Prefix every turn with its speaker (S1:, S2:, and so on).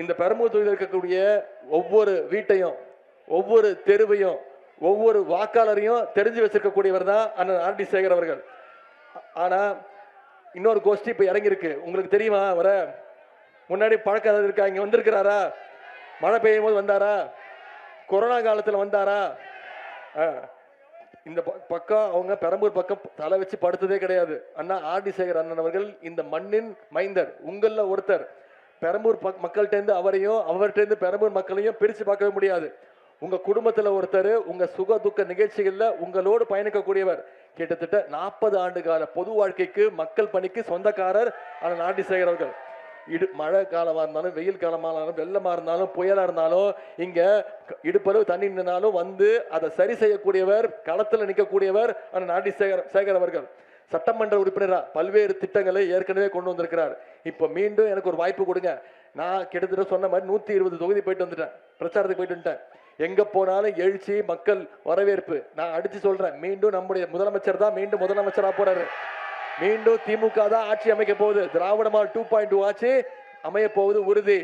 S1: இந்த பெரம்பூர் தொகுதியில் இருக்கக்கூடிய ஒவ்வொரு வீட்டையும், ஒவ்வொரு தெருவையும், ஒவ்வொரு வாக்காளரையும் தெரிஞ்சு வச்சிருக்கக்கூடியவர் தான் அண்ணன் ஆர்டி சேகர் அவர்கள். ஆனா இன்னொரு கோஷ்டி இப்ப இறங்கியிருக்கு. உங்களுக்கு தெரியுமா? வர முன்னாடி பழக்கம் ஏதாவது இருக்கா? இங்க வந்திருக்கிறாரா? மழை பெய்யும் போது வந்தாரா? கொரோனா காலத்துல வந்தாரா? இந்த பக்கம் அவங்க பெரம்பூர் பக்கம் தலை வச்சு படுத்ததே கிடையாது. அண்ணா ஆர்டி சேகர் அண்ணன் அவர்கள் இந்த மண்ணின் மைந்தர், உங்கள ஒருத்தர். பெரம்பூர் மக்கள்கிட்ட அவரையும் அவர்கிட்ட பெரம்பூர் மக்களையும் பிரிச்சு பார்க்கவே முடியாது. உங்க குடும்பத்துல ஒருத்தர், உங்க சுக துக்க நிகழ்ச்சிகள்ல உங்களோடு பயணிக்கக்கூடியவர். கிட்டத்தட்ட 40 ஆண்டு கால பொது வாழ்க்கைக்கு மக்கள் பணிக்கு சொந்தக்காரர் அண்ணன் ஆர்டி சேகர் அவர்கள். மழை காலமா இருந்தாலும், வெயில் காலமா இருந்தாலும், வெள்ளமா இருந்தாலும், புயலா இருந்தாலும், இங்க இடுப்பளவு தண்ணி நின்னாலும் வந்து அதை சரி செய்யக்கூடியவர், களத்துல நிற்கக்கூடியவர் அண்ணன் ஆர்டி சேகர் அவர்கள். சட்டமன்ற உறுப்பினரா பல்வேறு திட்டங்களை ஏற்கனவே கொண்டு வந்திருக்கிறார். இப்ப மீண்டும் எனக்கு ஒரு வாய்ப்பு கொடுங்க. நான் கிட்டத்தட்ட சொன்ன மாதிரி 120 தொகுதி போயிட்டு வந்துட்டேன், பிரச்சாரத்துக்கு போயிட்டு வந்துட்டேன். எங்க போனாலும் எழுச்சி, மக்கள் வரவேற்பு. நான் அடிச்சு சொல்றேன், மீண்டும் நம்முடைய முதலமைச்சர் தான் மீண்டும் முதலமைச்சரா போறாரு. மீண்டும் திமுக தான் ஆட்சி அமைக்க போகுது. திராவிட மாடல் 2.2 ஆட்சி அமைய போவது உறுதி.